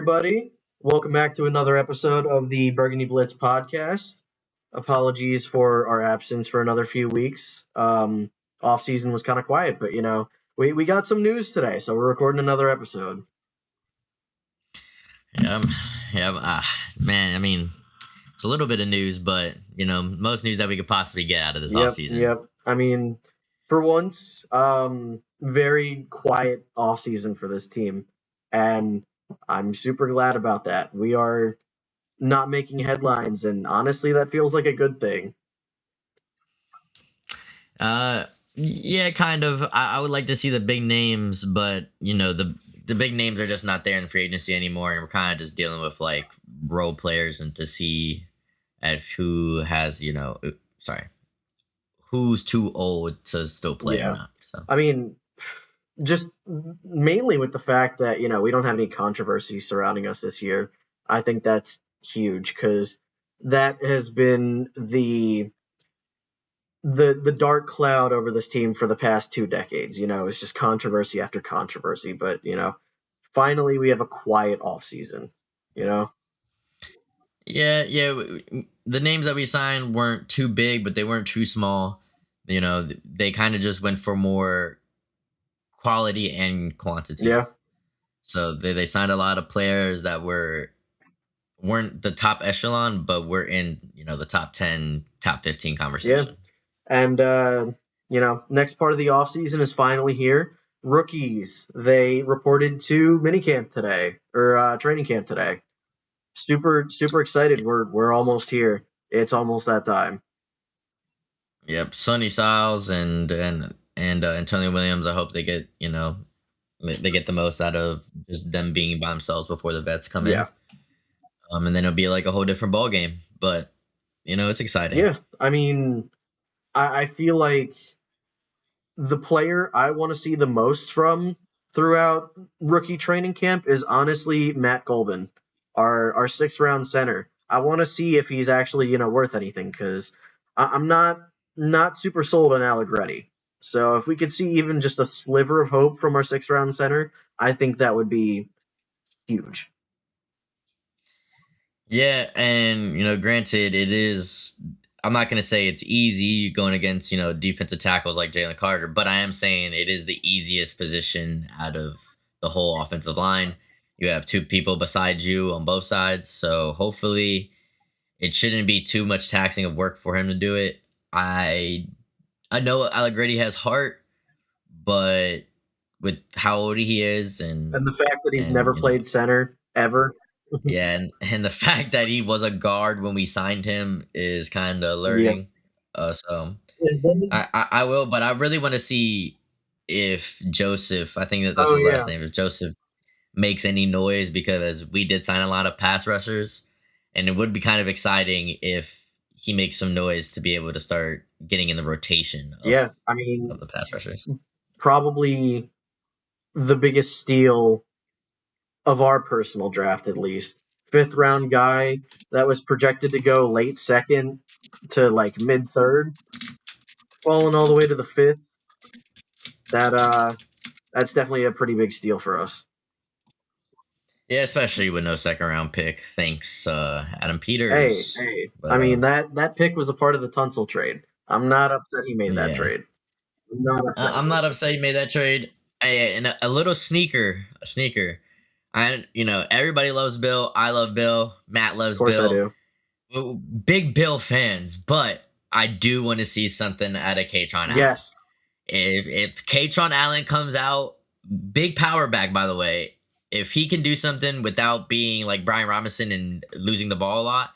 everybody. Welcome back to another episode of the Burgundy Blitz podcast. Apologies for our absence for another few weeks. Off season was kind of quiet, but we got some news today, so we're recording another episode. Yep, yep. Man, I mean, it's a little bit of news, but most news that we could possibly get out of this off season. Yep. I mean, for once, very quiet off season for this team, and I'm super glad about that. We are not making headlines, and honestly, that feels like a good thing. Yeah, kind of. I would like to see the big names, but the big names are just not there in free agency anymore, and we're kind of just dealing with like role players and to see at who has who's too old to still play or not. So I mean, just mainly with the fact that we don't have any controversy surrounding us this year. I think that's huge because that has been the dark cloud over this team for the past 2 decades. It's just controversy after controversy. But finally we have a quiet off season. Yeah. The names that we signed weren't too big, but they weren't too small. They kind of just went for more quality and quantity. Yeah. So they signed a lot of players that weren't the top echelon, but were in the top 10, top 15 conversation. Yeah. And next part of the offseason is finally here. Rookies, they reported to minicamp today or training camp today. Super excited. We're almost here. It's almost that time. Yep, Sonny Styles and Antonio Williams. I hope they get they get the most out of just them being by themselves before the vets come in. And then it'll be like a whole different ball game. But it's exciting. Yeah, I mean, I feel like the player I want to see the most from throughout rookie training camp is honestly Matt Golban, our 6th round center. I want to see if he's actually worth anything because I'm not super sold on Allegretti. So if we could see even just a sliver of hope from our 6th round center, I think that would be huge. Yeah, and granted, it is. I'm not going to say it's easy going against defensive tackles like Jalen Carter, but I am saying it is the easiest position out of the whole offensive line. You have 2 people beside you on both sides, so hopefully it shouldn't be too much taxing of work for him to do it. I know Allegretti has heart, but with how old he is and the fact that he's never played center ever. Yeah, and the fact that he was a guard when we signed him is kind of alerting. So I will, but I really want to see if Joseph, I think that's his last name, if Joseph makes any noise, because we did sign a lot of pass rushers, and it would be kind of exciting if he makes some noise to be able to start getting in the rotation of the pass rushers. Probably the biggest steal of our personal draft, at least. 5th round guy that was projected to go late 2nd to like mid 3rd, falling all the way to the 5th. That's definitely a pretty big steal for us. Yeah, especially with no 2nd round pick. Thanks, Adam Peters. Hey. But, I mean, that pick was a part of the Tunsil trade. I'm not upset he made that trade. I'm not upset he made that trade. And a little sneaker. Everybody loves Bill. I love Bill. Matt loves Bill. Of course I do. Big Bill fans, but I do want to see something out of Kaytron Allen. Yes. If Kaytron Allen comes out, big power back, by the way, if he can do something without being like Brian Robinson and losing the ball a lot,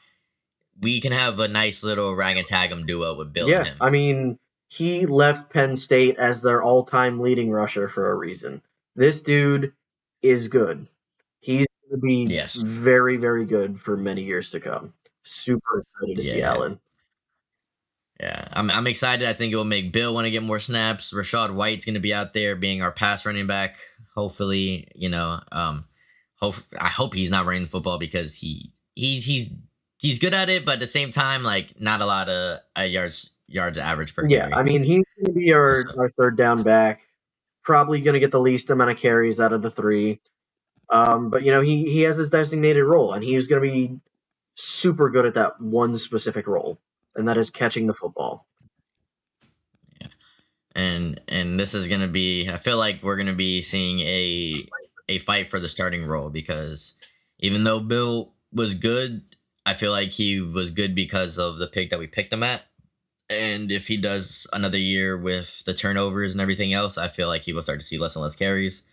we can have a nice little rag and tag 'em duo with Bill and him. I mean, he left Penn State as their all-time leading rusher for a reason. This dude is good. He's going to be very, very good for many years to come. Super excited to see Allen. Yeah, I'm excited. I think it will make Bill want to get more snaps. Rashad White's going to be out there being our pass running back. Hopefully, I hope he's not running football because he's good at it, but at the same time, like not a lot of yards average per carry. Yeah, I mean, he's going to be our 3rd down back. Probably going to get the least amount of carries out of the 3. But he has his designated role, and he's going to be super good at that one specific role, and that is catching the football. Yeah. And this is gonna be. I feel like we're gonna be seeing a fight for the starting role because even though Bill was good, I feel like he was good because of the pick that we picked him at. And if he does another year with the turnovers and everything else, I feel like he will start to see less and less carries.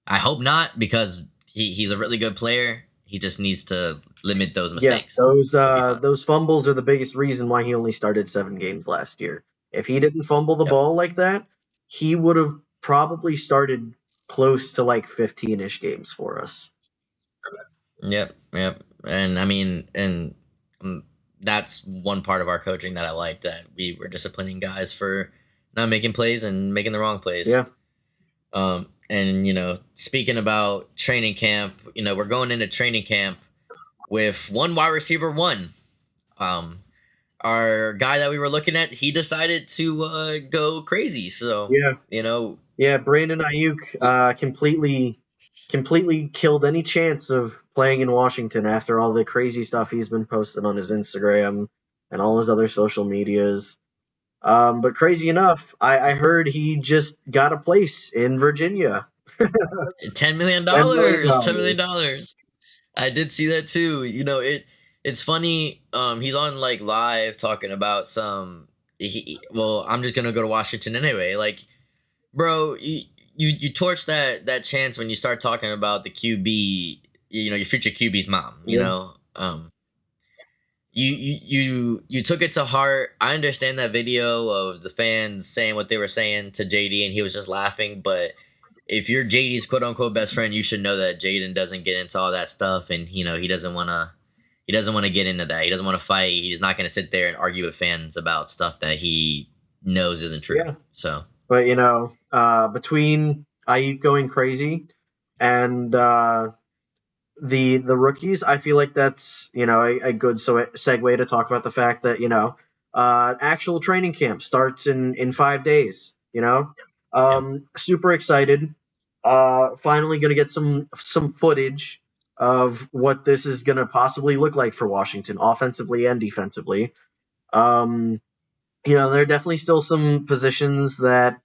I hope not because he's a really good player. He just needs to limit those Yeah, mistakes. those It'll be fun. those fumbles are the biggest reason why he only started 7 games last year. If he didn't fumble the Yep. ball like that, he would have probably started close to like 15-ish games for us. Yep. Yep. And I mean, and um, that's one part of our coaching that I like that we were disciplining guys for not making plays and making the wrong plays. Yeah, And speaking about training camp, we're going into training camp with one wide receiver one. Um, our guy that we were looking at, he decided to go crazy. So yeah, yeah. Brandon Aiyuk completely killed any chance of playing in Washington after all the crazy stuff he's been posting on his Instagram and all his other social medias. But crazy enough, I heard he just got a place in Virginia. $10 million, $10 million. $10 million. I did see that too. It's funny. He's on like live talking about some. Well, I'm just gonna go to Washington anyway. Like, bro, you torch that chance when you start talking about the QB. Your future QB's mom. Yeah, You took it to heart. I understand that video of the fans saying what they were saying to JD, and he was just laughing. But if you're JD's quote unquote best friend, you should know that Jaden doesn't get into all that stuff, and he doesn't want to. He doesn't want to get into that. He doesn't want to fight. He's not going to sit there and argue with fans about stuff that he knows isn't true. yeah. So But between Ayuk going crazy and the rookies, I feel like that's a good segue to talk about the fact that actual training camp starts in 5 days. yeah. Super excited. Finally gonna get some footage of what this is gonna possibly look like for Washington, offensively and defensively. Um, there are definitely still some positions that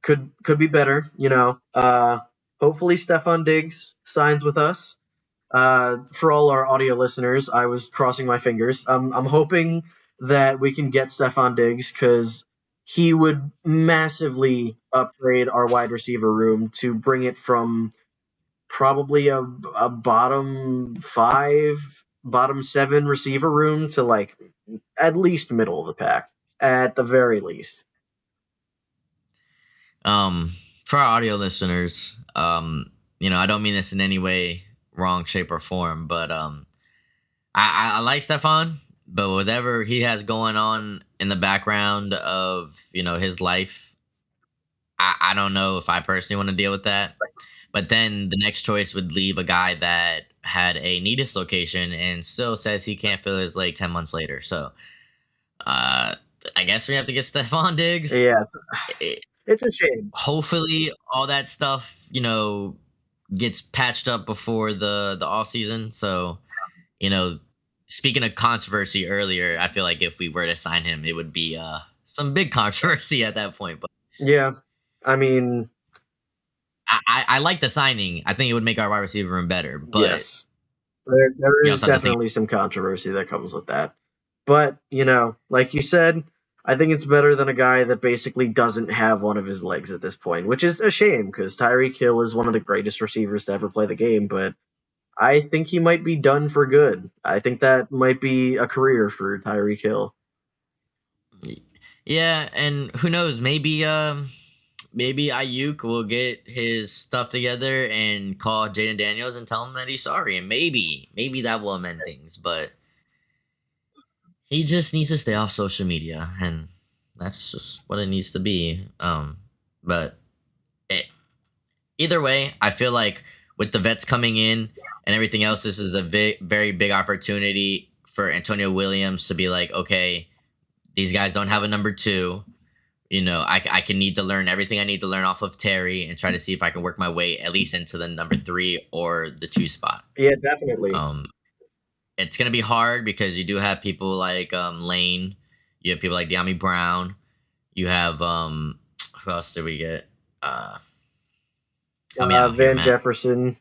could be better. Hopefully Stefan Diggs signs with us. For all our audio listeners, I was crossing my fingers. I'm hoping that we can get Stefan Diggs because he would massively upgrade our wide receiver room to bring it from probably a bottom five, bottom seven receiver room to like at least middle of the pack, at the very least. For our audio listeners, I don't mean this in any way wrong, shape, or form, but I like Stefan, but whatever he has going on in the background of his life, I don't know if I personally want to deal with that. But then the next choice would leave a guy that had a knee dislocation and still says he can't feel his leg 10 months later. So I guess we have to get Stefan Diggs. Yeah, It, it's a shame. hopefully all that stuff gets patched up before the off season. So you know speaking of controversy earlier, I feel like if we were to sign him, it would be some big controversy at that point. But Yeah, I mean, I like the signing. I think it would make our wide receiver room better. But yes, there you is also have to think. definitely some controversy that comes with that. But, like you said, I think it's better than a guy that basically doesn't have one of his legs at this point, which is a shame because Tyreek Hill is one of the greatest receivers to ever play the game, but I think he might be done for good. I think that might be a career for Tyreek Hill. Yeah, and who knows? Maybe Ayuk will get his stuff together and call Jaden Daniels and tell him that he's sorry, and maybe that will amend things. But he just needs to stay off social media, and that's just what it needs to be. But it, either way, I feel like with the vets coming in and everything else, this is a very big opportunity for Antonio Williams to be like, okay, these guys don't have a number two. I can need to learn everything I need to learn off of Terry and try to see if I can work my way at least into the number 3 or the 2 spot. Yeah, definitely. Um, it's gonna be hard because you do have people like Lane, you have people like De'Ami Brown, you have who else did we get? Uh, Help me out here, Van Matt. Jefferson.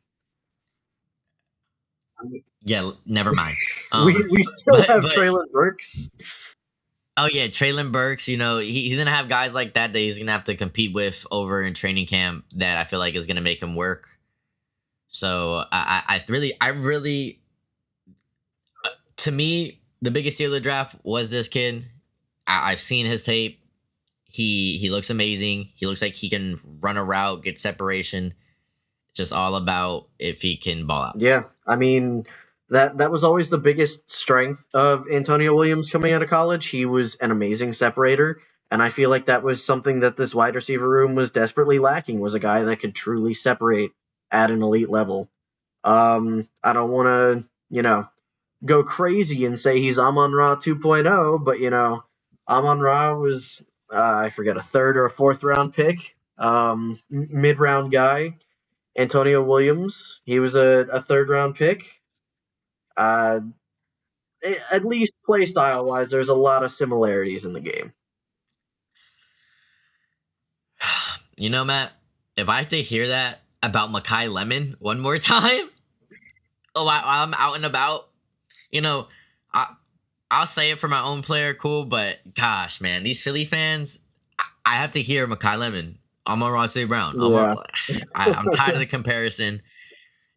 Yeah, never mind. We still But have but Traylon Burks. oh yeah, Traylon Burks. He's gonna have guys like that he's gonna have to compete with over in training camp that I feel like is gonna make him work. So I really, to me, the biggest deal of the draft was this kid. I've seen his tape. He looks amazing. He looks like he can run a route, get separation. It's just all about if he can ball out. Yeah, I mean that was always the biggest strength of Antonio Williams coming out of college. He was an amazing separator, and I feel like that was something that this wide receiver room was desperately lacking, was a guy that could truly separate at an elite level. I don't want to, go crazy and say he's Amon Ra 2.0, but Amon Ra was I forget, a third or a fourth round pick, mid round guy. Antonio Williams, he was a third round pick. Uh, at least play style wise, there's a lot of similarities in the game. Matt, if I have to hear that about Makai Lemon one more time, while I'm out and about, I I'll say it for my own player, cool. But gosh, man, these Philly fans, I have to hear Makai Lemon. I'm on Ross Brown. Yeah. I'm tired of the comparison.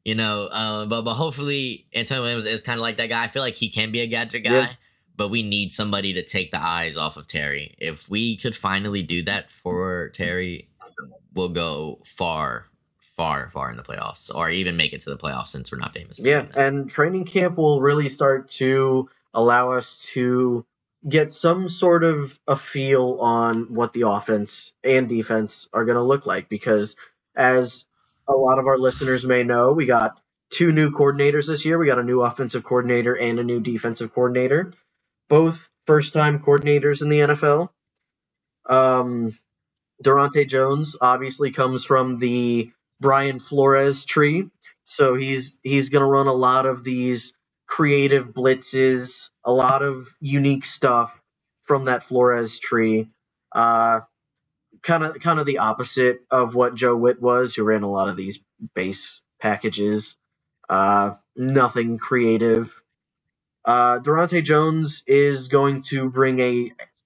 But hopefully Antonio Williams is kind of like that guy. I feel like he can be a gadget guy, Yeah. but we need somebody to take the eyes off of Terry. If we could finally do that for Terry, we'll go far, far, far in the playoffs, or even make it to the playoffs since we're not famous. For Yeah, doing that. and training camp will really start to allow us to get some sort of a feel on what the offense and defense are going to look like, because as a lot of our listeners may know, we got two new coordinators this year. We got a new offensive coordinator and a new defensive coordinator, both first-time coordinators in the NFL. Durante Jones obviously comes from the Brian Flores tree, so he's going to run a lot of these creative blitzes, a lot of unique stuff from that Flores tree. Kind of the opposite of what Joe Witt was, who ran a lot of these base packages. Nothing creative. Durante Jones is going to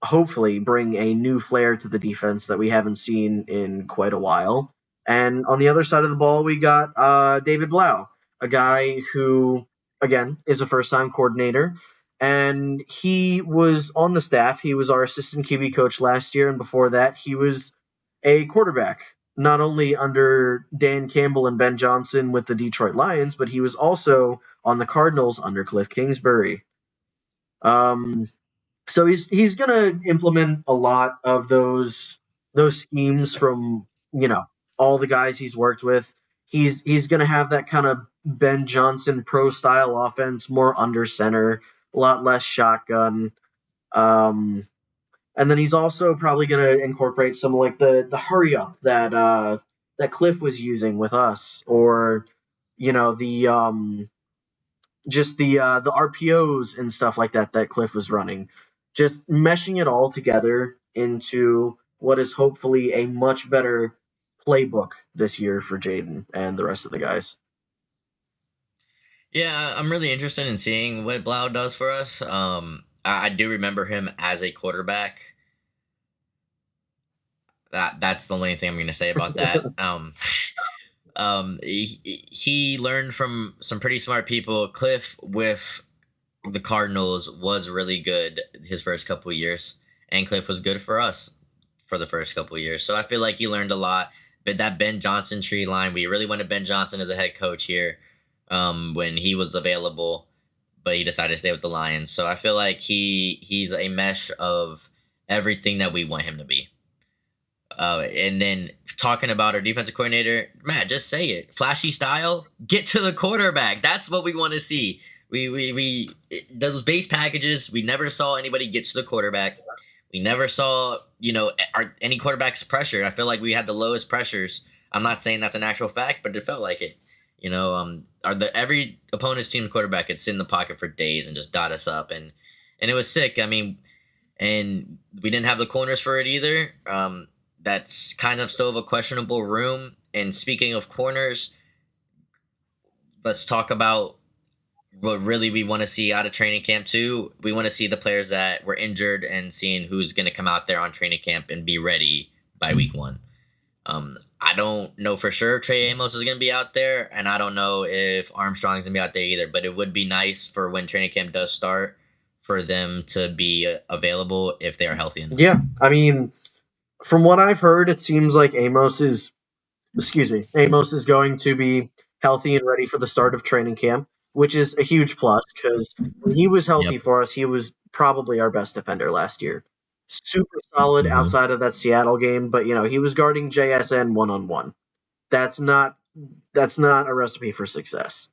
hopefully bring a new flair to the defense that we haven't seen in quite a while. And on the other side of the ball, we got David Blau, a guy who, again, is a first-time coordinator. And he was on the staff. He was our assistant QB coach last year, and before that, he was a quarterback, not only under Dan Campbell and Ben Johnson with the Detroit Lions, but he was also on the Cardinals under Cliff Kingsbury. So he's gonna implement a lot of those schemes from all the guys he's worked with. He's gonna have that kind of Ben Johnson pro style offense, more under center, a lot less shotgun. And then he's also probably gonna incorporate some like the hurry up that Cliff was using with us, or the just the RPOs and stuff like that Cliff was running, just meshing it all together into what is hopefully a much better playbook this year for Jaden and the rest of the guys. Yeah, I'm really interested in seeing what Blau does for us. I do remember him as a quarterback. That's the only thing I'm going to say about that. He learned from some pretty smart people. Cliff with the Cardinals was really good his first couple of years, and Cliff was good for us for the first couple of years. So I feel like he learned a lot. But that Ben Johnson tree line, we really wanted Ben Johnson as a head coach here when he was available, but he decided to stay with the Lions. So I feel like he's a mesh of everything that we want him to be. And then talking about our defensive coordinator, Matt, just say it. Flashy style, get to the quarterback. That's what we want to see. We those base packages, we never saw anybody get to the quarterback. We never saw, any quarterbacks pressure. I feel like we had the lowest pressures. I'm not saying that's an actual fact, but it felt like it. Every opponent's team quarterback could sit in the pocket for days and just dot us up, and it was sick. I mean, and we didn't have the corners for it either. That's kind of still a questionable room. And speaking of corners, let's talk about what really we want to see out of training camp too. We want to see the players that were injured and seeing who's going to come out there on training camp and be ready by week one. I don't know for sure Trey Amos is going to be out there, and I don't know if Armstrong's going to be out there either. But it would be nice for when training camp does start for them to be available if they are healthy enough. Yeah, I mean, from what I've heard, it seems like Amos is going to be healthy and ready for the start of training camp, which is a huge plus because when he was healthy for us, he was probably our best defender last year. Super solid outside of that Seattle game, but he was guarding JSN one-on-one. That's not a recipe for success.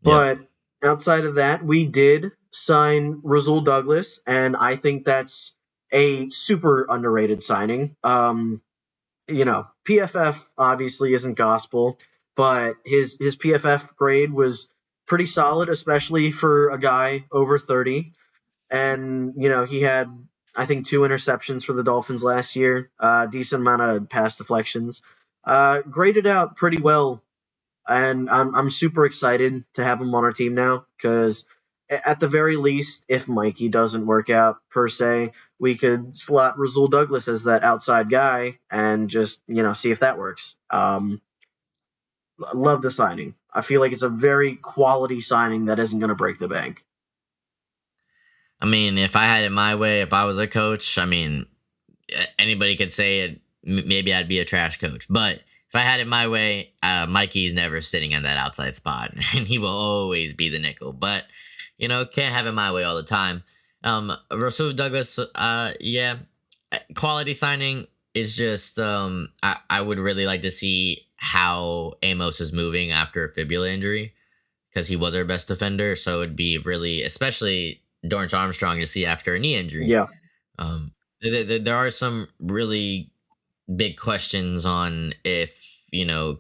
But outside of that, we did sign Rasul Douglas, and I think that's a super underrated signing. PFF obviously isn't gospel, but his PFF grade was pretty solid, especially for a guy over 30. And, he had, I think, 2 interceptions for the Dolphins last year, decent amount of pass deflections. Graded out pretty well, and I'm super excited to have him on our team now because at the very least, if Mikey doesn't work out per se, we could slot Rasul Douglas as that outside guy and just, see if that works. Love the signing. I feel like it's a very quality signing that isn't going to break the bank. I mean, if I had it my way, if I was a coach, I mean, anybody could say it. Maybe I'd be a trash coach. But if I had it my way, Mikey's never sitting in that outside spot. And he will always be the nickel. But, can't have it my way all the time. Rasul Douglas, quality signing is just, I would really like to see how Amos is moving after a fibula injury because he was our best defender. So it'd be really, especially Dorrance Armstrong to see after a knee injury. Yeah. There are some really big questions on if,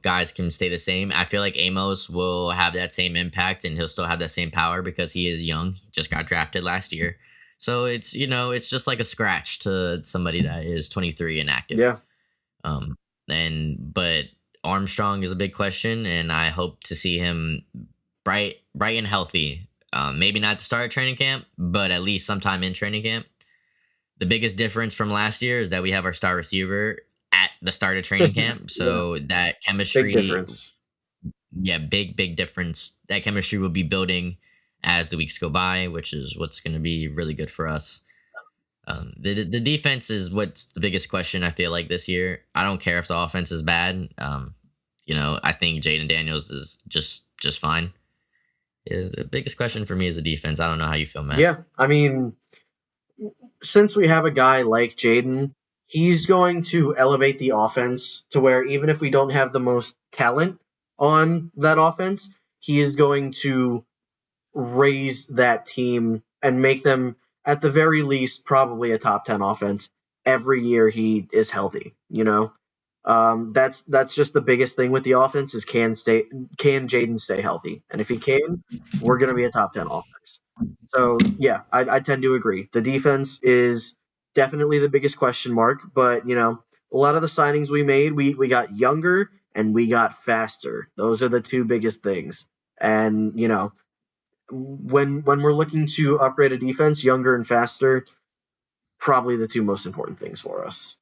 guys can stay the same. I feel like Amos will have that same impact and he'll still have that same power because he is young. He just got drafted last year. So it's, it's just like a scratch to somebody that is 23 and active. Yeah. But Armstrong is a big question, and I hope to see him bright and healthy. Maybe not at the start of training camp, but at least sometime in training camp. The biggest difference from last year is that we have our star receiver at the start of training camp. So that chemistry, big difference. Yeah, big difference. That chemistry will be building as the weeks go by, which is what's going to be really good for us. The defense is what's the biggest question I feel like this year. I don't care if the offense is bad. I think Jaden Daniels is just fine. The biggest question for me is the defense. I don't know how you feel, Matt. Yeah, I mean, since we have a guy like Jaden, he's going to elevate the offense to where even if we don't have the most talent on that offense, he is going to raise that team and make them, at the very least, probably a top 10 offense every year he is healthy. That's just the biggest thing with the offense is can Jaden stay healthy? And if he can, we're going to be a top 10 offense. So, yeah, I tend to agree. The defense is definitely the biggest question mark, but, a lot of the signings we made, we got younger and we got faster. Those are the two biggest things. And, when we're looking to upgrade a defense, younger and faster, probably the two most important things for us.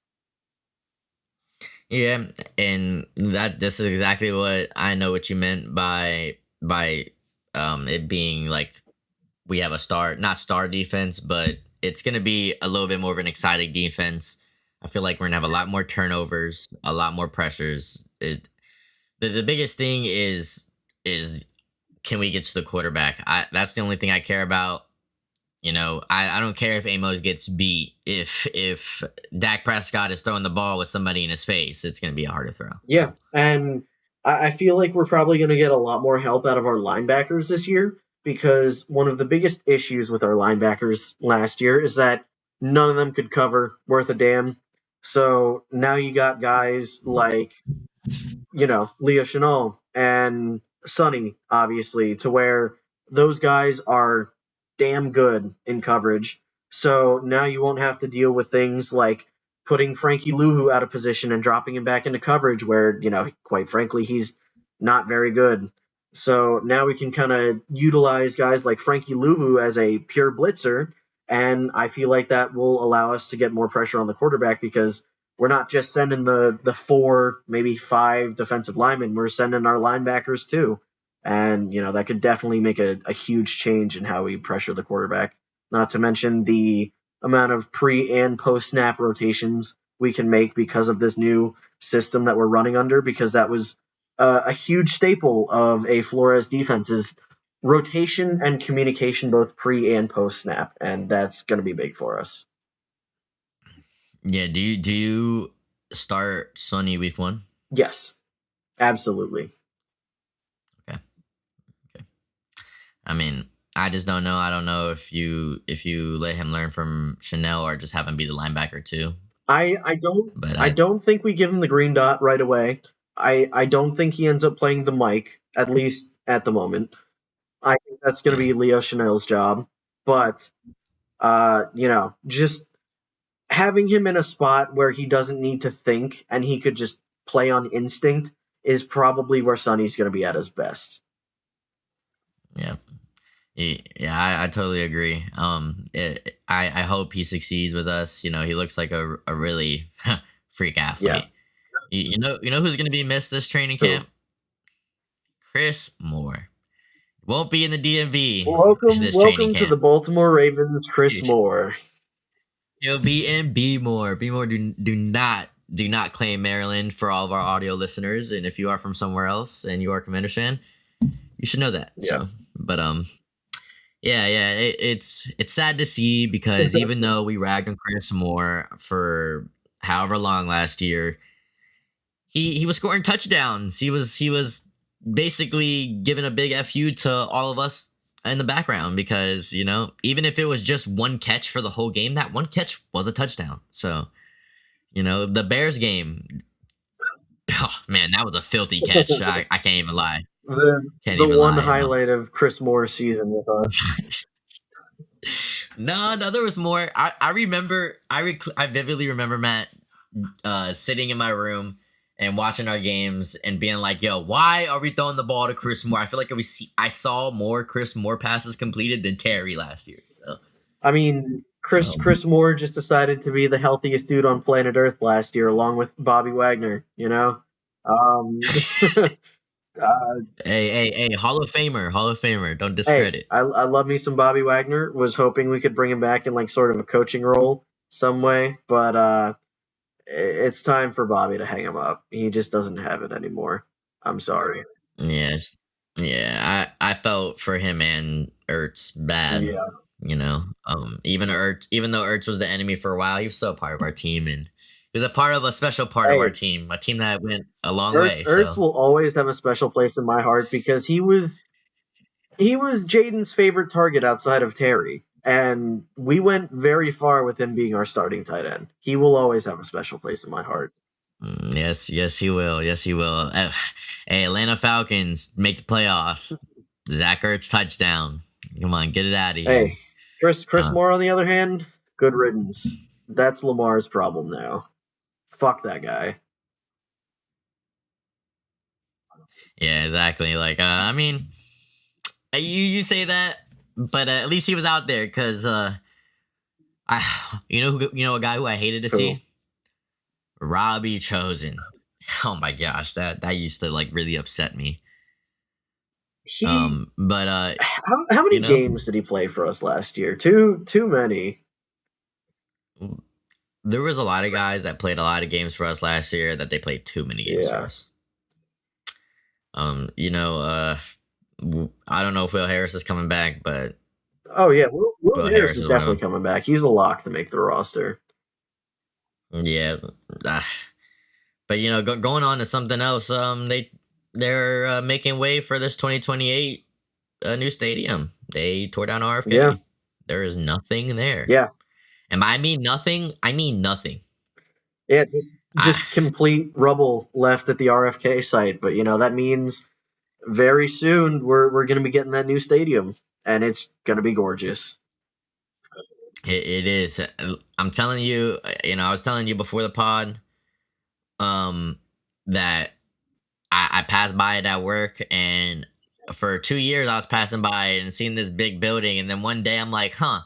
Yeah, and this is exactly what I know what you meant by it being like we have a not star defense, but it's going to be a little bit more of an exciting defense. I feel like we're going to have a lot more turnovers, a lot more pressures. The biggest thing is can we get to the quarterback? That's the only thing I care about. I don't care if Amos gets beat. If Dak Prescott is throwing the ball with somebody in his face, it's going to be a harder throw. Yeah, and I feel like we're probably going to get a lot more help out of our linebackers this year because one of the biggest issues with our linebackers last year is that none of them could cover worth a damn. So now you got guys like, Leo Chenal and Sonny, obviously, to where those guys are damn good in coverage. So now you won't have to deal with things like putting Frankie Luhu out of position and dropping him back into coverage where, quite frankly, he's not very good. So now we can kind of utilize guys like Frankie Luvu as a pure blitzer, and I feel like that will allow us to get more pressure on the quarterback because we're not just sending the four, maybe five defensive linemen. We're sending our linebackers too, and that could definitely make a huge change in how we pressure the quarterback. Not to mention the amount of pre and post snap rotations we can make because of this new system that we're running under. Because that was a huge staple of a Flores defense is rotation and communication both pre and post snap, and that's going to be big for us. Yeah. Do you start Sonny week 1? Yes, absolutely. Okay. Okay. I mean, I just don't know. I don't know if you let him learn from Chanel or just have him be the linebacker too. I don't But I don't think we give him the green dot right away. I don't think he ends up playing the mic, at least at the moment. I think that's going to yeah, be Leo Chanel's job. But just having him in a spot where he doesn't need to think and he could just play on instinct is probably where Sonny's going to be at his best. yeah. Yeah, I totally agree. I hope he succeeds with us. He looks like a really freak athlete. Yeah. You know who's going to be missed this training Who? camp? Chris Moore won't be in the DMV this training Welcome to the camp. Baltimore Ravens, Chris Moore. He'll be in B More. B More, do not claim Maryland for all of our audio listeners. And if you are from somewhere else and you are a Commanders fan, you should know that. Yeah. So, but yeah, it's sad to see because even though we ragged on Chris Moore for however long last year, he was scoring touchdowns. He was basically giving a big fu to all of us in the background because even if it was just one catch for the whole game, that one catch was a touchdown. So the Bears game, oh, man, that was a filthy catch. I can't even lie. Can't The even one lie. highlight of Chris Moore's season with us. No, there was more. I remember. I vividly remember Matt sitting in my room and watching our games and being like, "Yo, why are we throwing the ball to Chris Moore?" I feel like I saw more Chris Moore passes completed than Terry last year. So I mean, Chris Moore just decided to be the healthiest dude on planet Earth last year, along with Bobby Wagner. hey, Hall of Famer. Don't Hey, discredit. I love me some Bobby Wagner. Was hoping we could bring him back in like sort of a coaching role some way, but it's time for Bobby to hang him up. He just doesn't have it anymore. I'm sorry. Yes, yeah. I felt for him and Ertz bad. Yeah. Even though Ertz was the enemy for a while, he was still a part of our team, and he was a part of a special part of Hey, our team, a team that went a long way. Ertz So will always have a special place in my heart because he was Jaden's favorite target outside of Terry, and we went very far with him being our starting tight end. He will always have a special place in my heart. yes, he will. Yes, he will. Hey, Atlanta Falcons make the playoffs. Zach Ertz touchdown. Come on, get it out of here. Hey, Chris Moore, on the other hand, good riddance. That's Lamar's problem now. Fuck that guy. Yeah, exactly. Like, I mean, you say that, but at least he was out there because a guy who I hated to Who? see, Robbie Chosen. Oh my gosh, that used to like really upset me. He But how many games did he play for us last year? Too many. There was a lot of guys that played a lot of games for us last year that they played too many games for us. I don't know if Will Harris is coming back, but oh yeah, Will Harris is definitely coming back. He's a lock to make the roster. Yeah, but going on to something else. They're making way for this 2028 new stadium. They tore down RFK. Yeah. There is nothing there. Yeah. And by I mean nothing, I mean nothing. Yeah, I just complete rubble left at the RFK site. But that means very soon we're going to be getting that new stadium, and it's going to be gorgeous. it is. I'm telling you, I was telling you before the pod, that I passed by it at work, and for 2 years I was passing by it and seeing this big building, and then one day I'm like, huh,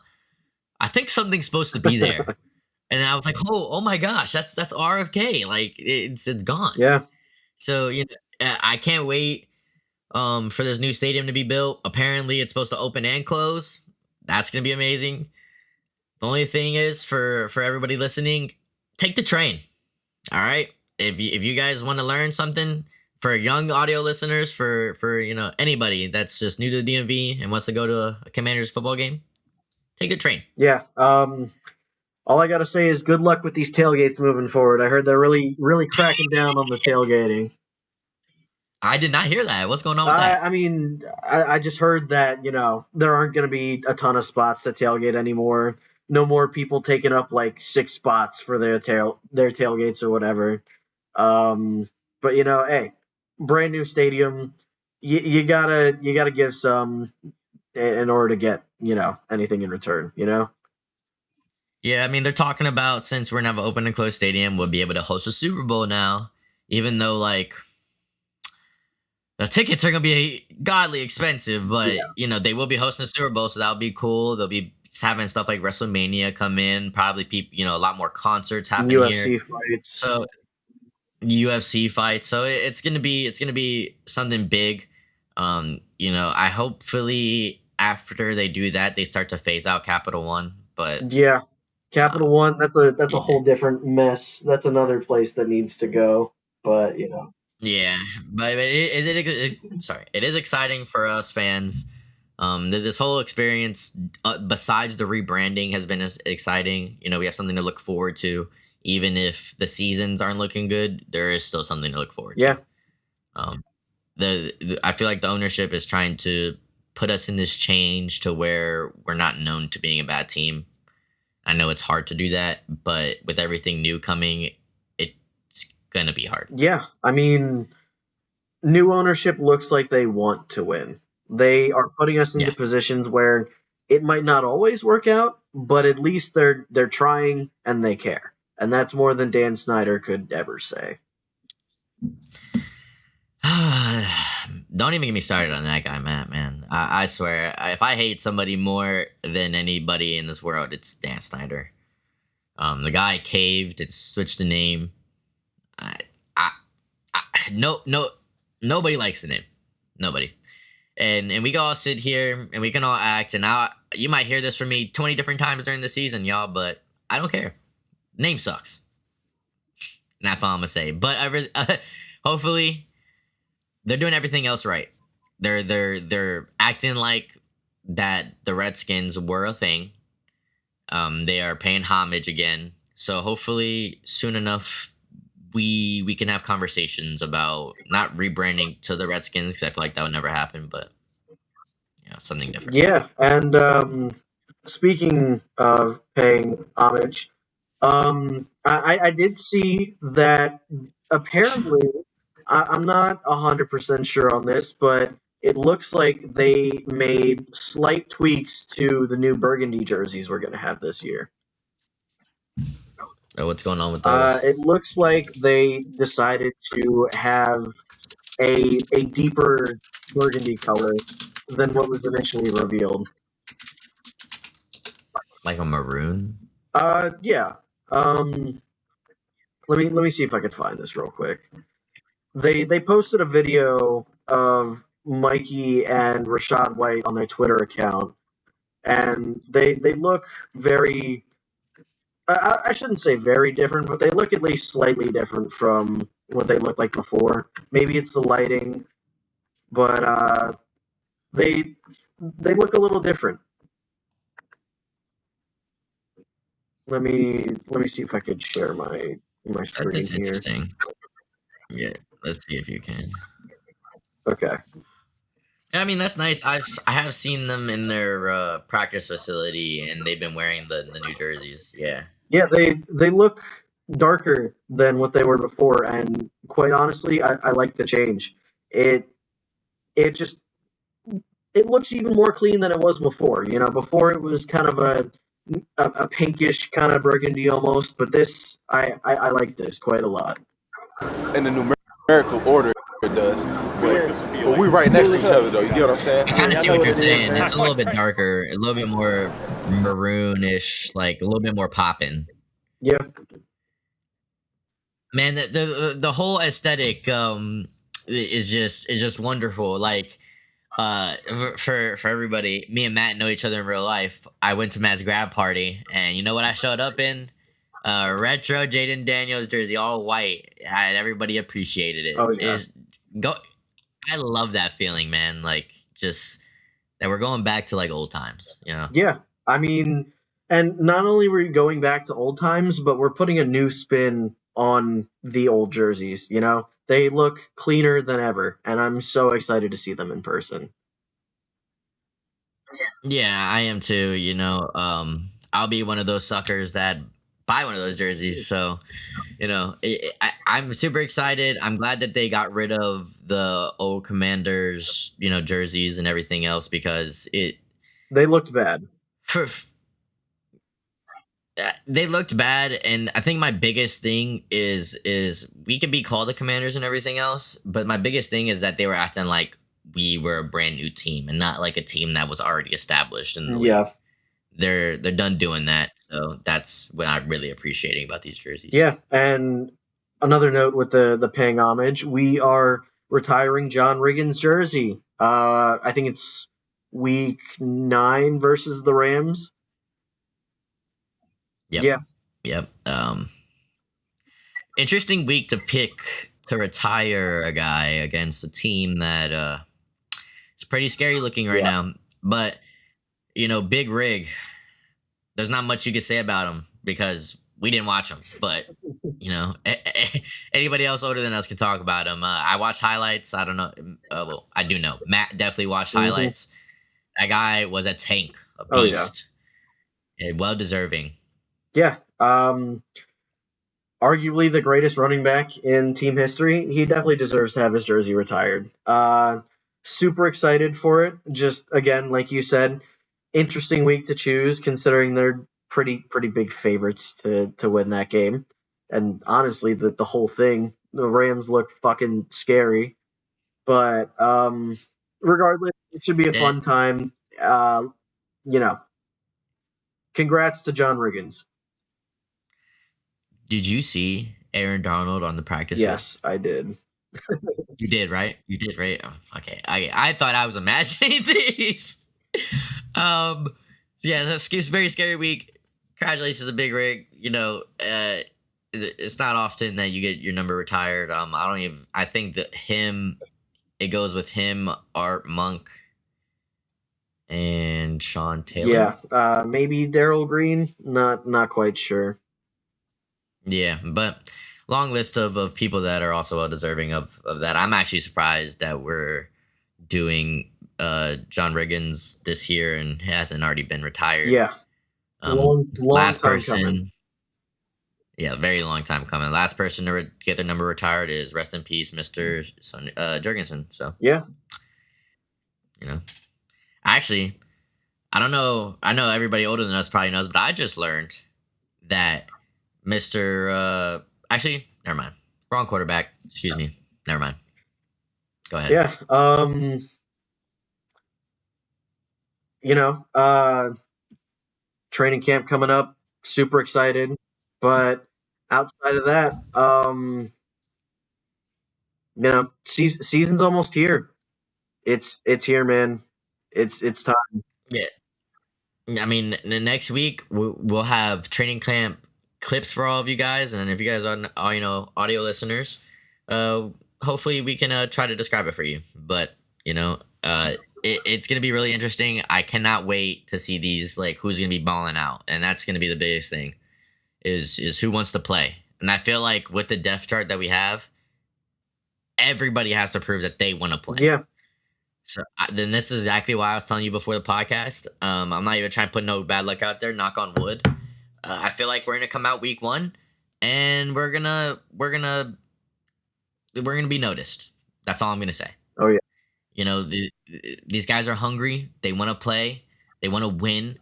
I think something's supposed to be there. And then I was like, oh my gosh, that's RFK. Like it's gone. Yeah, So I can't wait for this new stadium to be built. Apparently, it's supposed to open and close. That's gonna be amazing. The only thing is for everybody listening, take the train. All right. If you guys want to learn something, for young audio listeners, for anybody that's just new to the DMV and wants to go to a Commanders football game, take the train. yeah. All I gotta say is good luck with these tailgates moving forward. I heard they're really cracking down on the tailgating. I did not hear that. What's going on with that? I mean, I just heard that there aren't going to be a ton of spots to tailgate anymore. No more people taking up like 6 spots for their tailgates or whatever. But hey, brand new stadium. You gotta give some in order to get anything in return. Yeah, I mean they're talking about, since we're gonna have an open and closed stadium, we'll be able to host a Super Bowl now, even though like the tickets are gonna be godly expensive, but Yeah. they will be hosting a Super Bowl, so that'll be cool. They'll be having stuff like WrestleMania come in, probably people, a lot more concerts happen here. UFC fights. So UFC fights, so it's gonna be something big. I hopefully after they do that, they start to phase out Capital One, but Yeah, Capital One. That's a yeah. whole different mess. That's another place that needs to go. But Yeah, but sorry, it is exciting for us fans. This whole experience, besides the rebranding, has been as exciting. We have something to look forward to, even if the seasons aren't looking good. There is still something to look forward yeah, to. Um, I feel like the ownership is trying to put us in this change to where we're not known to being a bad team. I know it's hard to do that, but with everything new coming, it's gonna be hard. yeah. I mean, new ownership looks like they want to win. They are putting us into Yeah. positions where it might not always work out, but at least they're trying and they care. And that's more than Dan Snyder could ever say. Don't even get me started on that guy, Matt. Man, I swear, if I hate somebody more than anybody in this world, it's Dan Snyder. The guy caved and switched the name. I, I, I no, nobody likes the name. Nobody. And we can all sit here and we can all act. And you might hear this from me 20 different times during the season, y'all, but I don't care. Name sucks. And that's all I'm gonna say. But hopefully they're doing everything else right. They're acting like that the Redskins were a thing. They are paying homage again. So hopefully soon enough we can have conversations about not rebranding to the Redskins, because I feel like that would never happen, but something different. Yeah, and speaking of paying homage, I did see that apparently I'm not 100% sure on this, but it looks like they made slight tweaks to the new Burgundy jerseys we're going to have this year. Oh, what's going on with those? It looks like they decided to have a deeper burgundy color than what was initially revealed. Like a maroon? Yeah. Let me see if I can find this real quick. They posted a video of Mikey and Rashad White on their Twitter account, and they look very. I shouldn't say very different, but they look at least slightly different from what they looked like before. Maybe it's the lighting, but they look a little different. Let me see if I could share my screen That's here. interesting. Yeah, let's see if you can. Okay. I mean, that's nice. I have seen them in their practice facility, and they've been wearing the new jerseys. Yeah. Yeah, they look darker than what they were before, and quite honestly, I like the change. It it just it looks even more clean than it was before. You know, before it was kind of a pinkish kind of burgundy almost, but this I like this quite a lot. in the numerical order it does. But we right next to each other though. You get what I'm saying? I kind of I see know what what you're it is, saying. man. It's a little bit darker, a little bit more maroonish, like a little bit more poppin'. Yeah, Man, the whole aesthetic is just wonderful. Like for everybody, me and Matt know each other in real life. I went to Matt's grad party, and you know what I showed up in? Retro Jaden Daniels jersey, all white, and everybody appreciated it. oh yeah, Is go. I love that feeling, man. Like just that we're going back to like old times. You know? yeah. I mean, and not only were we going back to old times, but we're putting a new spin on the old jerseys. You know, they look cleaner than ever, and I'm so excited to see them in person. Yeah, I am too. I'll be one of those suckers that buy one of those jerseys. So, I'm super excited. I'm glad that they got rid of the old Commanders, jerseys and everything else because They looked bad. for they looked bad. And I think my biggest thing is we could be called the Commanders and everything else, but my biggest thing is that they were acting like we were a brand new team and not like a team that was already established in the Yeah, league. They're done doing that. So that's what I'm really appreciating about these jerseys. yeah. And another note with the paying homage, we are retiring John Riggins' jersey. I think it's week 9 versus the Rams. Yep. Yeah, Yep. Interesting week to pick to retire a guy against a team that it's pretty scary looking right yeah, now. But Big Rig, there's not much you can say about him because we didn't watch him. But anybody else older than us can talk about him. I watched highlights. I don't know. Well, I do know. Matt definitely watched hmm highlights. That guy was a tank, a oh yeah, beast, and well deserving. yeah. Arguably the greatest running back in team history. He definitely deserves to have his jersey retired. Super excited for it. Just again, like you said, interesting week to choose considering they're pretty big favorites to win that game. And honestly, the whole thing, the Rams look fucking scary. But regardless, it should be a Eh, fun time. You know, congrats to John Riggins. Did you see Aaron Donald on the practice field? Yes, I did. You did, right? You did, right? Oh, okay. I thought I was imagining these. Um, yeah, that's a very scary week. Congratulations, a big rig. It's not often that you get your number retired. I don't even. I think that it goes with him, Art Monk, and Sean Taylor. Yeah, maybe Daryl Green. Not quite sure. Yeah, but long list of people that are also well deserving of that. I'm actually surprised that we're doing John Riggins this year and hasn't already been retired. Yeah, long Last time coming. person, yeah, very long time coming. Last person to get their number retired is rest in peace, Mr. Jurgensen. So Yeah, you know, actually, I don't know. I know everybody older than us probably knows, but I just learned that Mr. Actually, never mind. Wrong quarterback. Excuse me. Never mind. Go ahead. yeah. You know, training camp coming up. Super excited. But outside of that, season's almost here. It's here, man. It's time. Yeah. I mean, the next week we'll have training camp clips for all of you guys, and if you guys are audio listeners, hopefully we can try to describe it for you. But it's gonna be really interesting. I cannot wait to see these like who's gonna be balling out, and that's gonna be the biggest thing is who wants to play. And I feel like with the depth chart that we have, everybody has to prove that they want to play. Yeah, Then that's exactly why I was telling you before the podcast. I'm not even trying to put no bad luck out there. Knock on wood. I feel like we're gonna come out week 1, and we're gonna be noticed. That's all I'm gonna say. Oh yeah. These guys are hungry. They want to play. They want to win.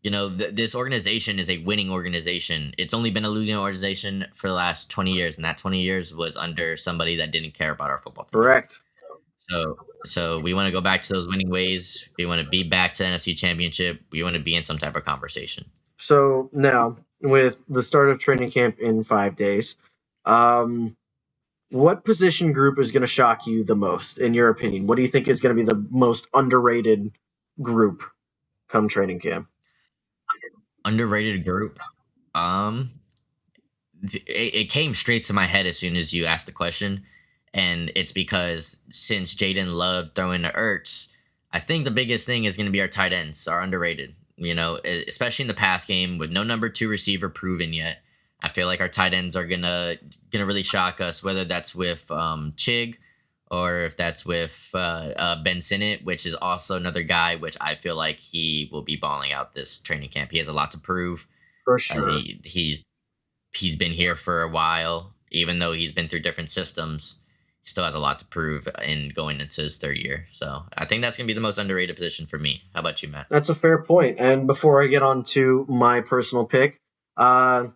This organization is a winning organization. It's only been a losing organization for the last 20 years, and that 20 years was under somebody that didn't care about our football team. Correct. So we want to go back to those winning ways. We want to be back to the NFC Championship. We want to be in some type of conversation. So now, with the start of training camp in 5 days, what position group is going to shock you the most, in your opinion? What do you think is going to be the most underrated group come training camp? Underrated group. It came straight to my head as soon as you asked the question, and it's because since Jaden loved throwing to Ertz, I think the biggest thing is going to be our tight ends are underrated. Especially in the pass game with no number 2 receiver proven yet. I feel like our tight ends are gonna really shock us, whether that's with Chig or if that's with Ben Sinnott, which is also another guy which I feel like he will be balling out this training camp. He has a lot to prove. For sure. He's been here for a while, even though he's been through different systems. He still has a lot to prove in going into his 3rd year. So I think that's gonna be the most underrated position for me. How about you, Matt? That's a fair point. And before I get on to my personal pick, I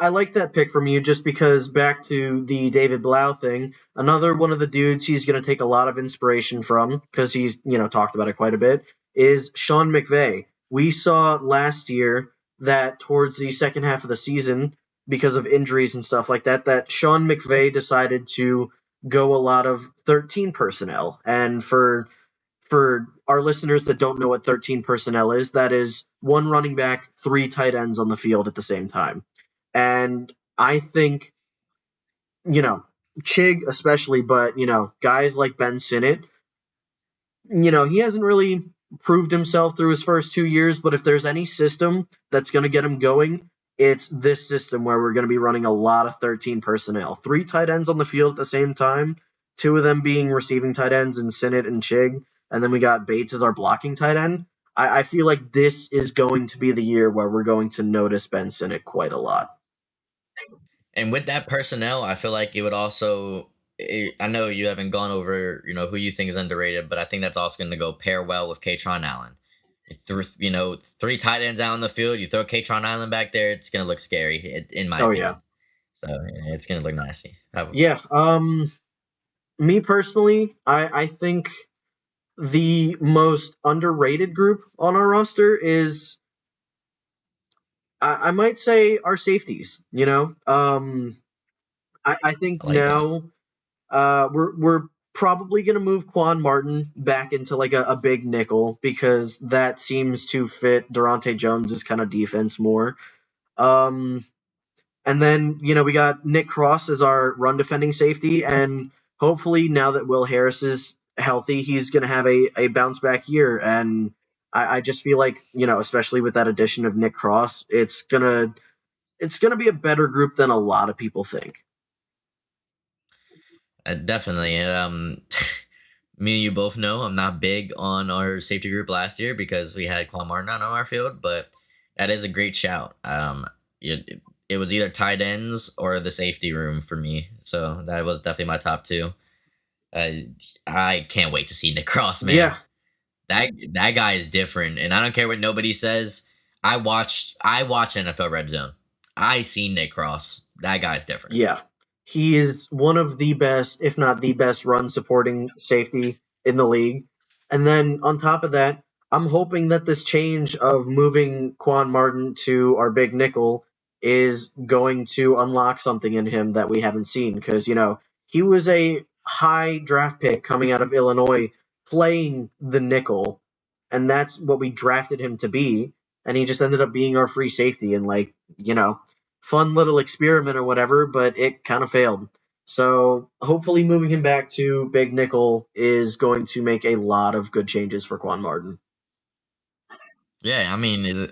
like that pick from you just because back to the David Blau thing, another one of the dudes he's going to take a lot of inspiration from because he's, talked about it quite a bit, is Sean McVay. We saw last year that towards the second half of the season, because of injuries and stuff like that Sean McVay decided to go a lot of 13 personnel. And for our listeners that don't know what 13 personnel is, that is 1 running back, 3 tight ends on the field at the same time. And I think, Chig especially, but, guys like Ben Sinnott, he hasn't really proved himself through his first 2 years, but if there's any system that's going to get him going, it's this system where we're going to be running a lot of 13 personnel. 3 tight ends on the field at the same time, 2 of them being receiving tight ends in Sinnott and Chig, and then we got Bates as our blocking tight end. I feel like this is going to be the year where we're going to notice Ben Sinnott quite a lot. And with that personnel, I feel like it would also. I know you haven't gone over, who you think is underrated, but I think that's also going to go pair well with Katron Allen. 3 tight ends out on the field. You throw Katron Allen back there, it's going to look scary, in my opinion. Yeah. So it's going to look nasty. Yeah. Me personally, I think the most underrated group on our roster is, I might say, our safeties. I think I like now we're probably going to move Quan Martin back into like a big nickel because that seems to fit Durante Jones's kind of defense more. And then, we got Nick Cross as our run defending safety, and hopefully now that Will Harris is healthy, he's going to have a bounce back year. And I just feel like, especially with that addition of Nick Cross, it's gonna be a better group than a lot of people think. Definitely. Me and you both know I'm not big on our safety group last year because we had Quan Martin on our field, but that is a great shout. It was either tight ends or the safety room for me, so that was definitely my top 2. I can't wait to see Nick Cross, man. Yeah. That guy is different, and I don't care what nobody says. I watched NFL Red Zone. I see Nick Cross. That guy's different. Yeah. He is one of the best, if not the best, run supporting safety in the league. And then on top of that, I'm hoping that this change of moving Quan Martin to our big nickel is going to unlock something in him that we haven't seen. Because, he was a high draft pick coming out of Illinois playing the nickel, and that's what we drafted him to be. And he just ended up being our free safety and, fun little experiment or whatever, but it kind of failed. So hopefully moving him back to big nickel is going to make a lot of good changes for Quan Martin. Yeah, I mean,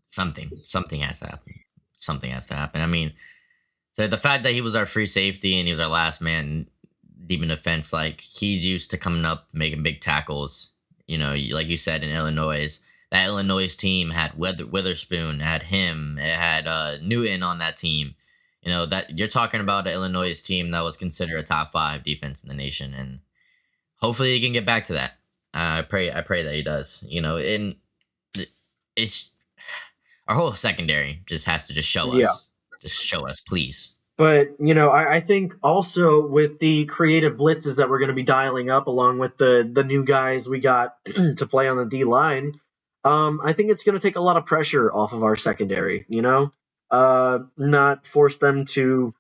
something has to happen. Something has to happen. I mean, the fact that he was our free safety and he was our last man, deep in defense. Like he's used to coming up, making big tackles. Like you said in Illinois, that Illinois team had Witherspoon, had him, it had Newton on that team. That you're talking about an Illinois team that was considered a top 5 defense in the nation, and hopefully he can get back to that. I pray that he does. And it's our whole secondary just has to just show us, please. But, I think also with the creative blitzes that we're going to be dialing up, along with the new guys we got to play on the D line, I think it's going to take a lot of pressure off of our secondary. Not force them to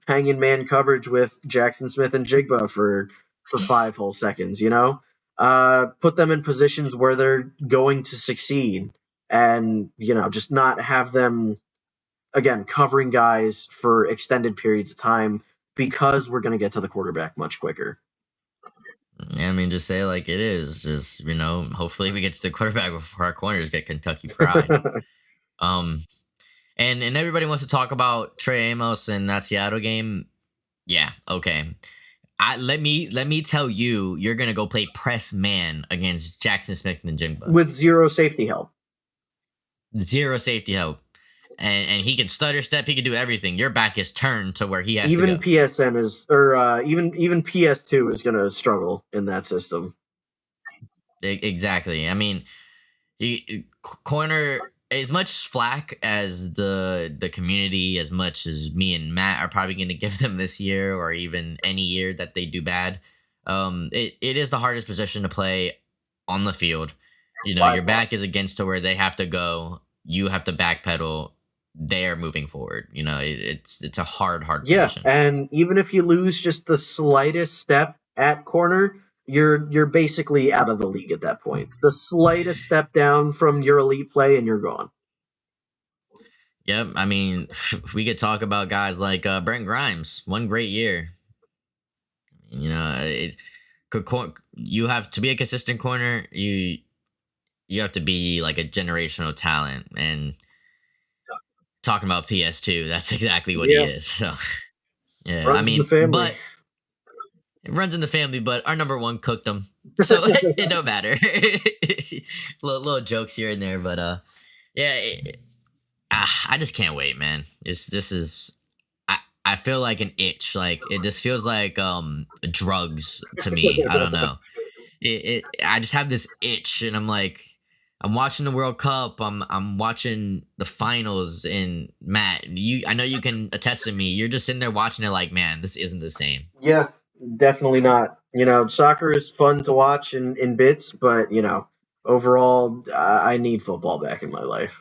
hang in man coverage with Jackson Smith and Jigba for 5 whole seconds. Put them in positions where they're going to succeed, and just not have them, again, covering guys for extended periods of time, because we're going to get to the quarterback much quicker. Yeah, I mean, just say it like it is. Just, hopefully we get to the quarterback before our corners get Kentucky fried. And everybody wants to talk about Trey Amos and that Seattle game. Yeah, okay. Let me tell you, you're going to go play press man against Jackson Smith and Jigba. With zero safety help. Zero safety help. And he can stutter step. He can do everything. Your back is turned to where he has even to go. PSN is, or even PS2 is going to struggle in that system. Exactly. I mean, corner, as much flack as the community, as much as me and Matt are probably going to give them this year, or even any year that they do bad, it is the hardest position to play on the field. Your back is against to where they have to go. You have to backpedal. They are moving forward. It's a hard position. Yeah, and even if you lose just the slightest step at corner, you're basically out of the league at that point. The slightest step down from your elite play, and you're gone. Yep, I mean, we could talk about guys like Brent Grimes. One great year. You have to be a consistent corner. You have to be like a generational talent, and talking about PS2, that's exactly what he is. So, yeah, Runs in the family. But it runs in the family. But our number 1 cooked him, so it don't matter. little jokes here and there, but yeah, I just can't wait, man. This is. I feel like an itch. Like it just feels like drugs to me. I don't know. I just have this itch, and I'm like, I'm watching the World Cup. I'm watching the finals, and Matt, I know you can attest to me. You're just sitting there watching it, like, man, this isn't the same. Yeah, definitely not. Soccer is fun to watch in bits, but overall, I need football back in my life.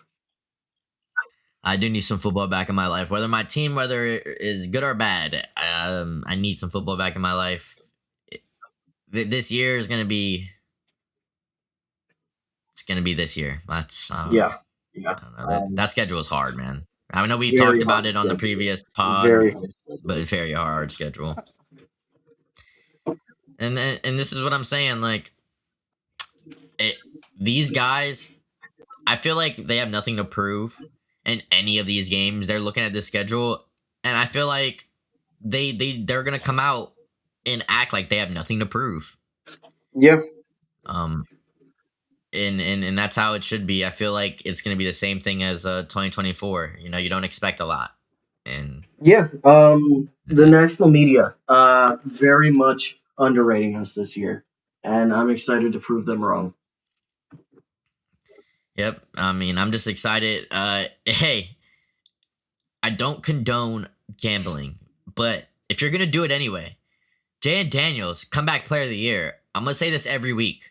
I do need some football back in my life, whether my team, whether it is good or bad. I need some football back in my life. This year is gonna be. It's gonna be this year. That's yeah. That schedule is hard, man. I know we've talked about it on the previous pod, but it's very hard schedule. And this is what I'm saying. Like, these guys, I feel like they have nothing to prove in any of these games. They're looking at the schedule, and I feel like they're gonna come out and act like they have nothing to prove. Yeah. And that's how it should be. I feel like it's gonna be the same thing as 2024. You don't expect a lot, and yeah. The national media very much underrating us this year, and I'm excited to prove them wrong. Yep. I mean, I'm just excited. Hey, I don't condone gambling, but if you're going to do it anyway, Jay Daniels, comeback player of the year. I'm going to say this every week.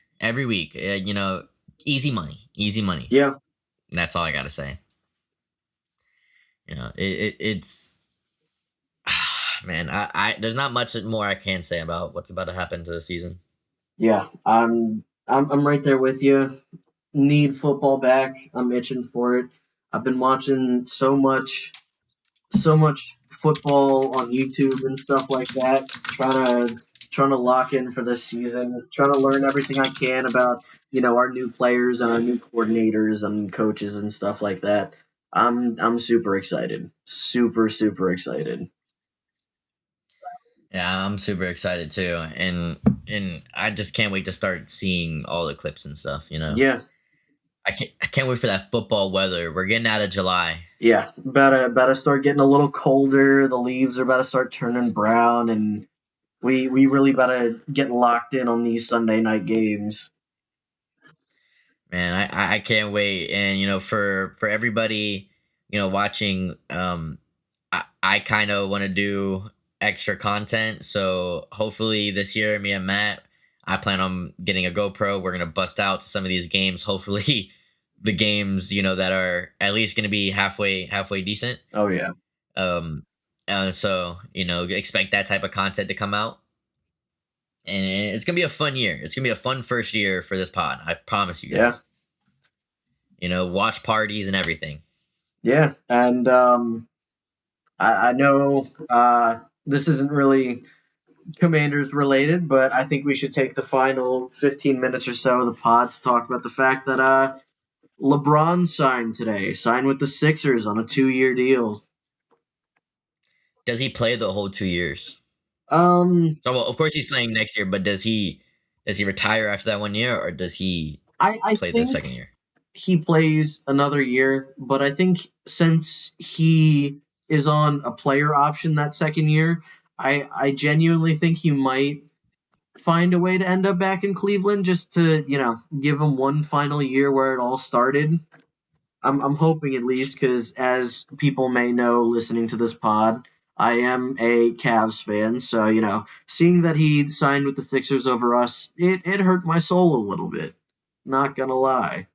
Easy money. Yeah. And that's all I got to say. It's man, I there's not much more I can say about what's about to happen to the season. Yeah. I'm right there with you. Need football back. I'm itching for it. I've been watching so much football on YouTube and stuff like that, trying to lock in for this season, trying to learn everything I can about our new players and our new coordinators and coaches and stuff like that. I'm super excited. Super excited. Yeah, I'm super excited too, and I just can't wait to start seeing all the clips and stuff. Yeah, I can't wait for that football weather. We're getting out of July. yeah. About to start getting a little colder. The leaves are about to start turning brown, and we really about to get locked in on these Sunday night games. Man, I can't wait. And for everybody, watching, I kind of want to do extra content. So hopefully this year, me and Matt, I plan on getting a GoPro. We're gonna bust out to some of these games. Hopefully, the games that are at least gonna be halfway decent. Oh yeah, Um, so expect that type of content to come out, and it's gonna be a fun year. It's gonna be a fun first year for this pod. I promise you yeah, guys. Watch parties and everything. yeah. And I know this isn't really Commanders related, but I think we should take the final 15 minutes or so of the pod to talk about the fact that LeBron signed today, signed with the Sixers on a 2-year deal. Does he play the whole 2 years? Um, So, well, of course he's playing next year, but does he retire after that 1 year, or does he I play the think second year? he plays another year, but I think since he is on a player option that second year, I genuinely think he might find a way to end up back in Cleveland just to, give him one final year where it all started. I'm hoping at least because, as people may know listening to this pod, I am a Cavs fan. So, seeing that he signed with the Sixers over us, it hurt my soul a little bit. Not gonna lie.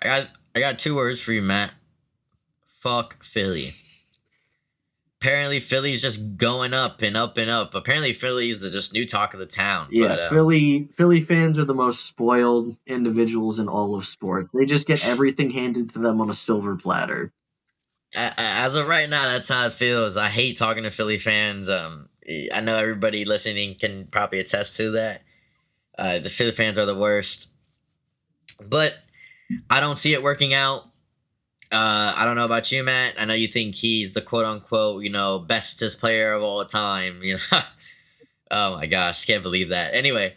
I got 2 words for you, Matt. Fuck Philly. Apparently Philly's just going up and up and up. Apparently Philly's the just new talk of the town. Yeah, But Philly fans are the most spoiled individuals in all of sports. They just get everything handed to them on a silver platter. as of right now, that's how it feels. I hate talking to Philly fans. I know everybody listening can probably attest to that. The Philly fans are the worst. But I don't see it working out. I don't know about you, Matt. I know you think he's the quote unquote, bestest player of all time. Oh my gosh, can't believe that. Anyway,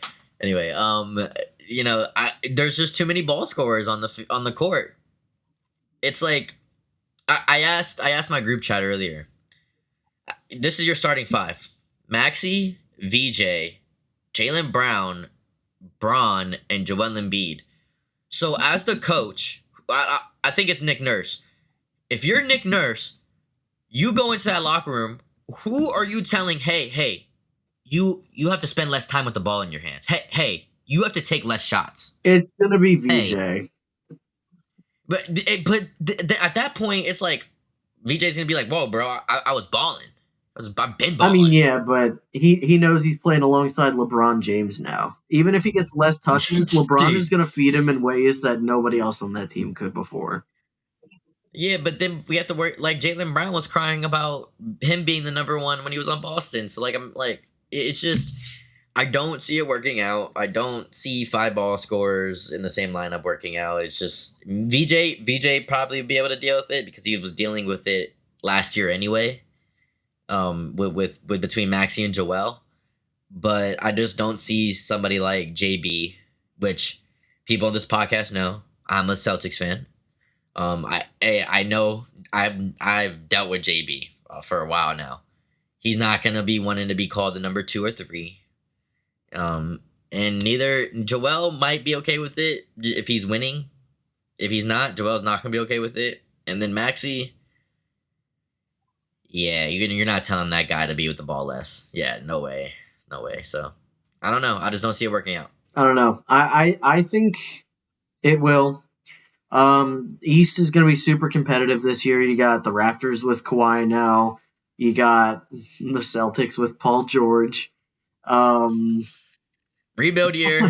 there's just too many ball scorers on the court. It's like I asked my group chat earlier. This is your starting five: Maxi, VJ, Jalen Brown, Braun, and Joel Embiid. So as the coach, I think it's Nick Nurse. If you're Nick Nurse, you go into that locker room. Who are you telling? Hey, you have to spend less time with the ball in your hands. Hey, you have to take less shots. It's gonna be VJ. Hey. But at that point, it's like VJ's gonna be like, "Whoa, bro, I was balling. I've been balling." I mean, yeah, but he knows he's playing alongside LeBron James now. Even if he gets less touches, LeBron is going to feed him in ways that nobody else on that team could before. Yeah, but then we have to worry. Like Jalen Brown was crying about him being the number one when he was on Boston. So I'm like, it's just I don't see it working out. I don't see 5 ball scorers in the same lineup working out. It's just VJ probably be able to deal with it because he was dealing with it last year anyway. With between Maxi and Joel, but I just don't see somebody like JB, which people on this podcast know I'm a Celtics fan. I know I've dealt with JB for a while now. He's not gonna be wanting to be called the number 2 or 3. And neither Joel might be okay with it if he's winning. If he's not, Joel's not gonna be okay with it. And then Maxi. Yeah, you're not telling that guy to be with the ball less. Yeah, no way. So, I don't know. I just don't see it working out. I don't know. I think it will. East is going to be super competitive this year. You got the Raptors with Kawhi now. You got the Celtics with Paul George. Rebuild year.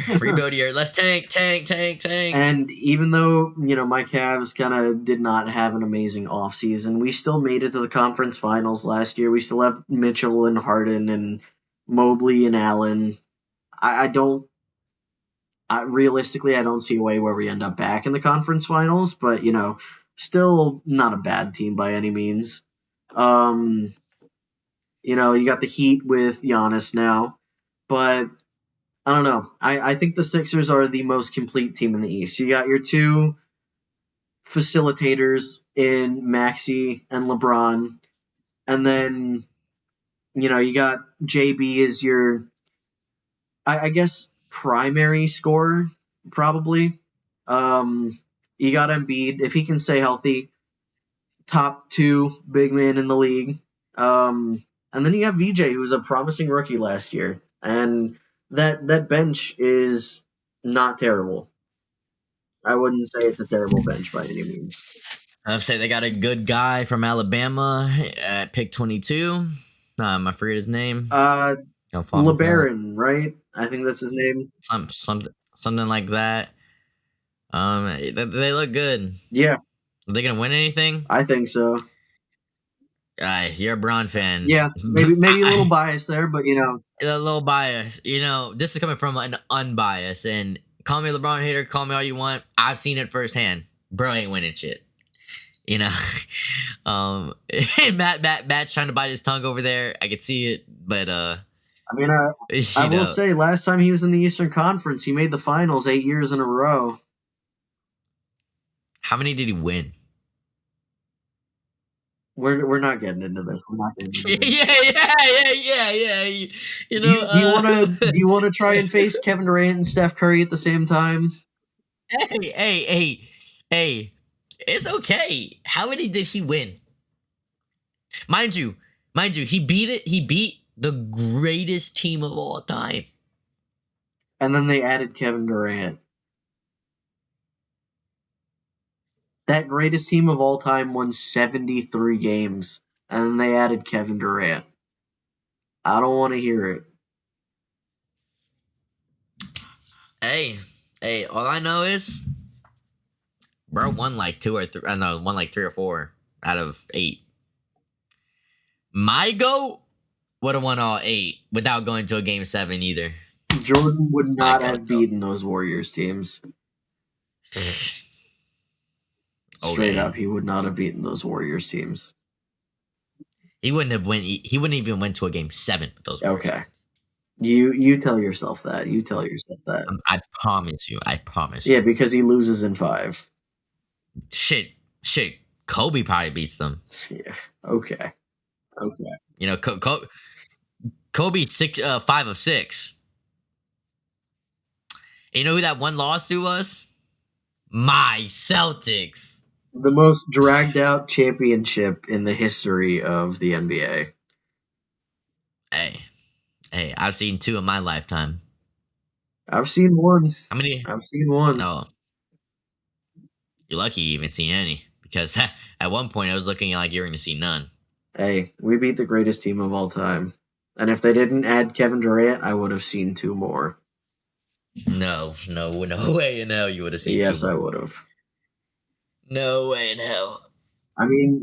Let's tank. And even though, my Cavs kind of did not have an amazing offseason, we still made it to the conference finals last year. We still have Mitchell and Harden and Mobley and Allen. Realistically, I don't see a way where we end up back in the conference finals, but, still not a bad team by any means. You know, you got the Heat with Giannis now, but I don't know. I think the Sixers are the most complete team in the East. You got your two facilitators in Maxey and LeBron, and then you got JB as your, I guess, primary scorer probably. You got Embiid if he can stay healthy, top two big man in the league. And then you have VJ, who was a promising rookie last year, and that bench is not terrible. I wouldn't say it's a terrible bench by any means. I'd say they got a good guy from Alabama at pick 22. I forget his name. LeBaron, right? I think that's his name. Something like that. They look good. Yeah. Are they gonna win anything? I think so. You're a Braun fan. Yeah, maybe a little biased there, but a little bias. This is coming from an unbiased, and call me a LeBron hater, call me all you want. I've seen it firsthand. Bro ain't winning shit. Matt's trying to bite his tongue over there. I could see it, but I will say, last time he was in the Eastern Conference, he made the finals 8 years in a row. How many did he win? We're not getting into this. We're not getting into this. Yeah. Do you wanna try and face Kevin Durant and Steph Curry at the same time? Hey. It's okay. How many did he win? Mind you, he beat the greatest team of all time. And then they added Kevin Durant. That greatest team of all time won 73 games, and then they added Kevin Durant. I don't want to hear it. Hey, all I know is bro won like 2 or 3. I know, won like 3 or 4 out of 8. My GOAT would have won all 8 without going to a game 7 either. Jordan would not have beaten those Warriors teams. Straight up, he would not have beaten those Warriors teams. He wouldn't even went to a game 7 with those Warriors teams. You tell yourself that. I promise you. Yeah, because he loses in 5. Shit. Kobe probably beats them. Yeah. Okay. Kobe 5 of 6. And you know who that one loss to was? My Celtics. The most dragged out championship in the history of the NBA. Hey, I've seen 2 in my lifetime. I've seen 1. How many? I've seen 1. No. You're lucky you even seen any. Because at one point I was looking like you were going to see none. Hey, we beat the greatest team of all time. And if they didn't add Kevin Durant, I would have seen 2 more. No way in hell you would have seen 2 more. Yes, I would have. No way in hell. I mean,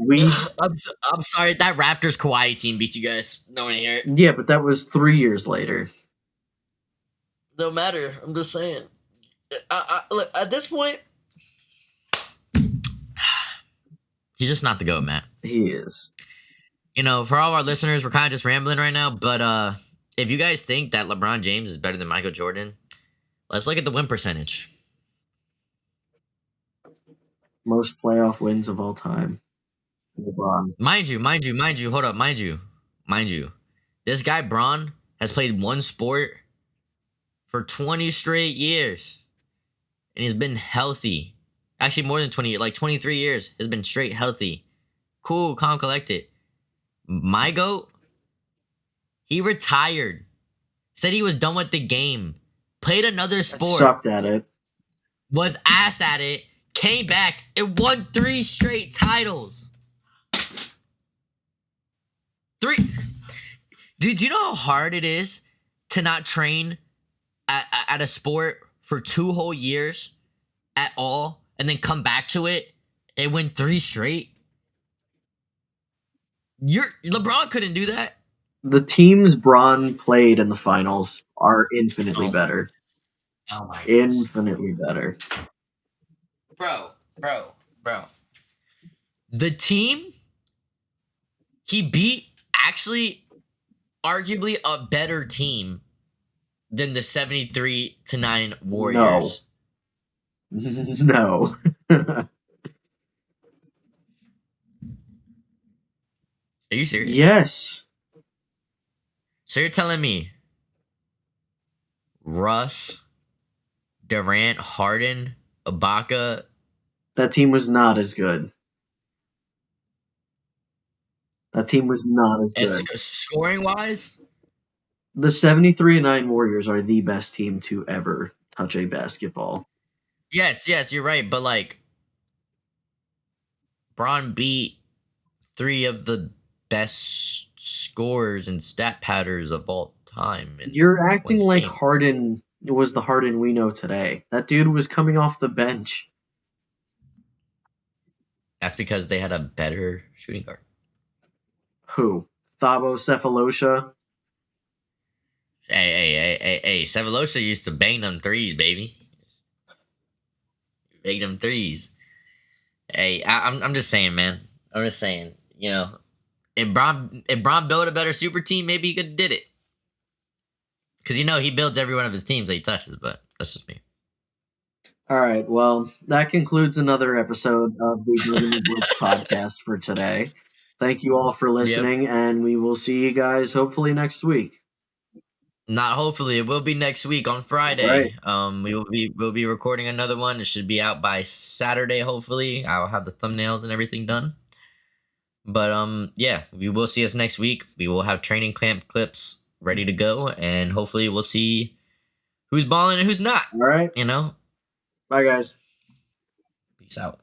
I'm sorry, that Raptors Kawhi team beat you guys. No one hear it. Yeah, but that was 3 years later. Don't matter. I'm just saying. Look, at this point, he's just not the GOAT, Matt. He is. For all our listeners, we're kind of just rambling right now, but if you guys think that LeBron James is better than Michael Jordan, let's look at the win percentage. Most playoff wins of all time. LeBron. Mind you, hold up, mind you. This guy, Bron, has played one sport for 20 straight years. And he's been healthy. Actually, more than 20 years, like 23 years, has been straight healthy. Cool, calm, collected. My GOAT, he retired. Said he was done with the game. Played another sport. Sucked at it. Was ass at it. Came back and won 3 straight titles. 3. Dude, do you know how hard it is to not train at a sport for 2 whole years at all and then come back to it and win 3 straight? LeBron couldn't do that. The teams Bron played in the finals are infinitely better. Oh my God. Infinitely better. Bro. The team he beat actually arguably a better team than the 73-9 Warriors. No. Are you serious? Yes. So you're telling me Russ, Durant, Harden, Ibaka. That team was not as good. That team was not as good. Scoring wise, The 73-9 Warriors are the best team to ever touch a basketball. yes, you're right. But like, Braun beat 3 of the best scorers and stat patterns of all time. You're acting like Harden was the Harden we know today. That dude was coming off the bench. That's because they had a better shooting guard. Who? Thabo Cephalosha? Hey. Cephalosha used to bang them threes, baby. Bang them threes. Hey, I'm just saying, man. I'm just saying, you know, if Braun built a better super team, maybe he could have did it. Because, you know, he builds every one of his teams that he touches, but that's just me. All right, well, that concludes another episode of the Burgundy Blitz podcast for today. Thank you all for listening, and we will see you guys hopefully next week. Not hopefully, it will be next week on Friday. Right. We'll be recording another one. It should be out by Saturday, hopefully. I'll have the thumbnails and everything done. But yeah, we will see us next week. We will have training camp clips ready to go, and hopefully we'll see who's balling and who's not. All right. You know? Bye, guys. Peace out.